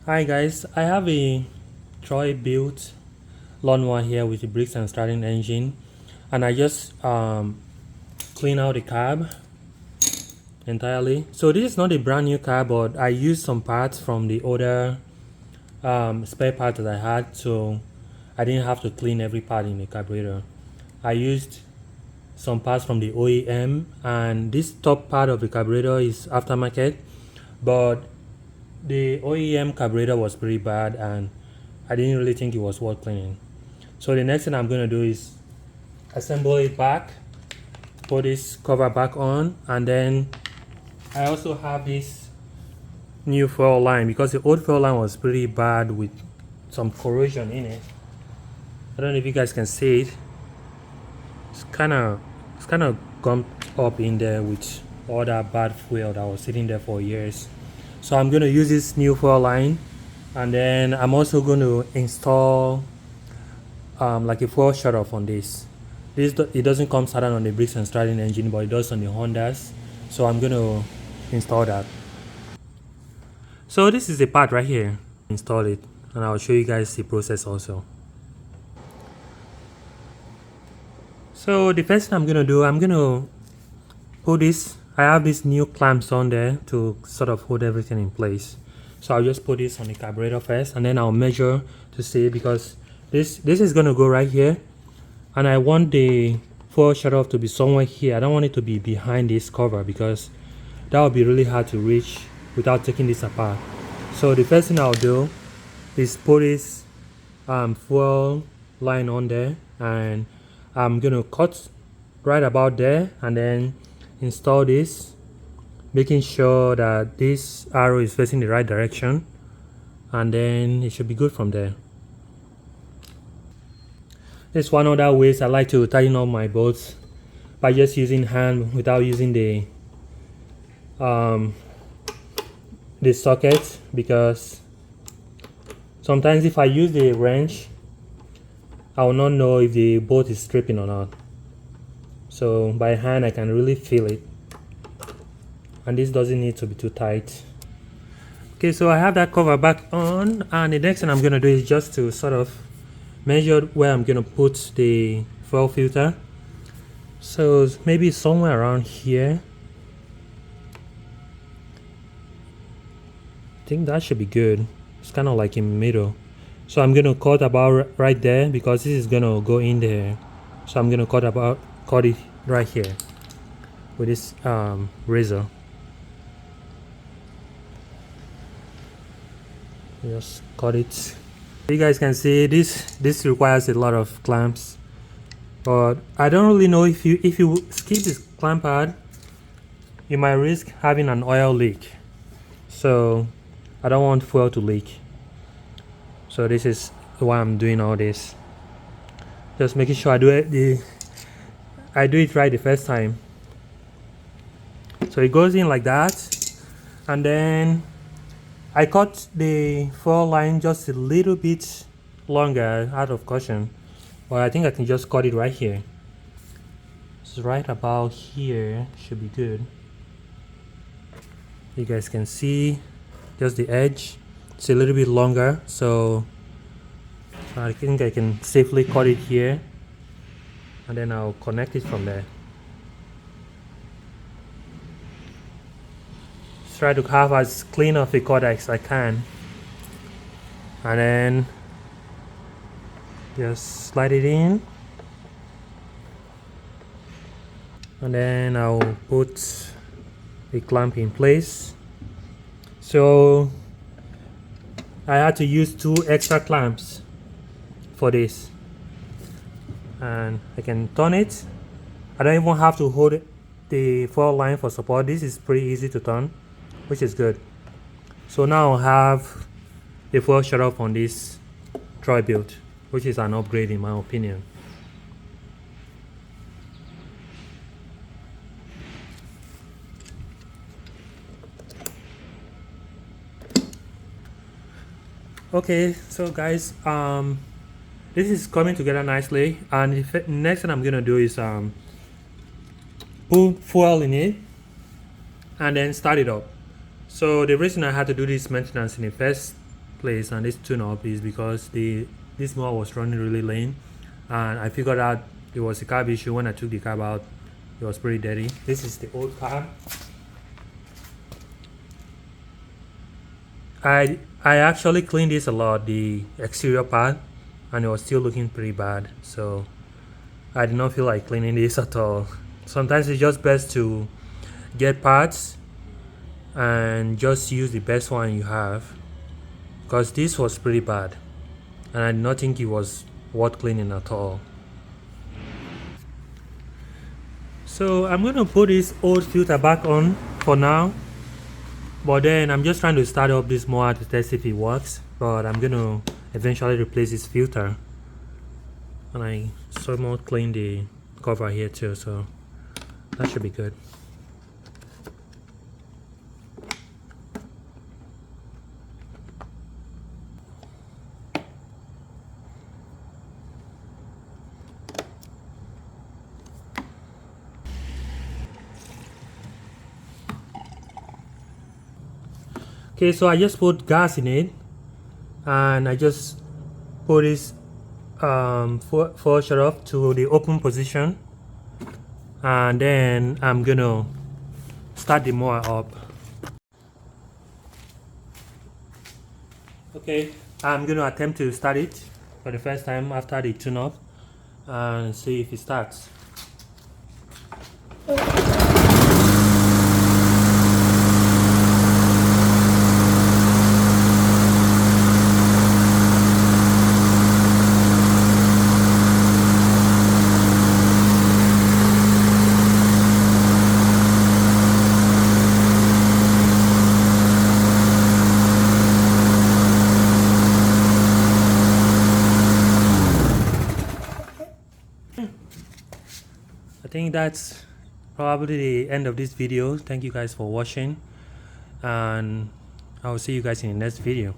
Hi guys, I have a Troy-Bilt lawnmower here with the Briggs and stratton engine, and I just clean out the cab entirely. So this is not a brand new car, but I used some parts from the other spare parts that I had, so I didn't have to clean every part in the carburetor. I used some parts from the OEM, and this top part of the carburetor is aftermarket, but the OEM carburetor was pretty bad and I didn't really think it was worth cleaning. So the next thing I'm going to do is assemble it back, put this cover back on, and then I also have this new fuel line because the old fuel line was pretty bad with some corrosion in it. I don't know if you guys can see it. It's kind of gummed up in there with all that bad fuel that was sitting there for years. So I'm going to use this new fuel line, and then I'm also going to install like a fuel shutoff on this. It doesn't come standard on the Briggs and Stratton engine, but it does on the Hondas. So I'm going to install that. So this is the part right here. Install it, and I'll show you guys the process also. So the first thing I'm going to do, I'm going to put this. I have these new clamps on there to sort of hold everything in place. So I'll just put this on the carburetor first, and then I'll measure to see, because this is going to go right here, and I want the fuel shutoff to be somewhere here. I don't want it to be behind this cover because that would be really hard to reach without taking this apart. So the first thing I'll do is put this fuel line on there, and I'm going to cut right about there and then install this, making sure that this arrow is facing the right direction, and then it should be good from there. This is one other ways I like to tighten up my bolts, by just using hand without using the socket, because sometimes if I use the wrench I will not know if the bolt is stripping or not. So by hand I can really feel it, and this doesn't need to be too tight. Okay, so I have that cover back on, and the next thing I'm going to do is just to sort of measure where I'm going to put the fuel filter. So maybe somewhere around here. I think that should be good. It's kind of like in the middle. So I'm going to cut about right there, because this is going to go in there. So I'm going to cut it right here with this razor. Just cut it. You guys can see this requires a lot of clamps, but I don't really know if you skip this clamp pad, you might risk having an oil leak. So I don't want fuel to leak. So this is why I'm doing all this. Just making sure I do it right the first time. So it goes in like that, and then I cut the fuel line just a little bit longer out of caution, but I think I can just cut it right here. It's right about here, should be good. You guys can see just the edge. It's a little bit longer, so I think I can safely cut it here, and then I'll connect it from there. Try to have as clean of a cut as I can, and then just slide it in, and then I'll put the clamp in place. So I had to use 2 extra clamps for this, and I can turn it. I don't even have to hold the fuel line for support. This is pretty easy to turn, which is good. So now I have the fuel shutoff on this Troy-Bilt, which is an upgrade in my opinion. Okay, so guys, this is coming together nicely, and the next thing I'm gonna do is put fuel in it and then start it up. So the reason I had to do this maintenance in the first place and this tune up is because this mower was running really lean, and I figured out it was a carb issue. When I took the carb out, it was pretty dirty. This is the old carb. I actually cleaned this a lot, the exterior part, and it was still looking pretty bad, so I did not feel like cleaning this at all. Sometimes it's just best to get parts and just use the best one you have, because this was pretty bad and I did not think it was worth cleaning at all. So I'm going to put this old filter back on for now, but then I'm just trying to start up this mower to test if it works, but I'm going to eventually replace this filter. And I somewhat clean the cover here too, so that should be good. Okay, so I just put gas in it, and I just put this for shutoff to the open position, and then I'm gonna start the mower up. Okay, I'm gonna attempt to start it for the first time after the tune-up and see if it starts. I think that's probably the end of this video. Thank you guys for watching, and I will see you guys in the next video.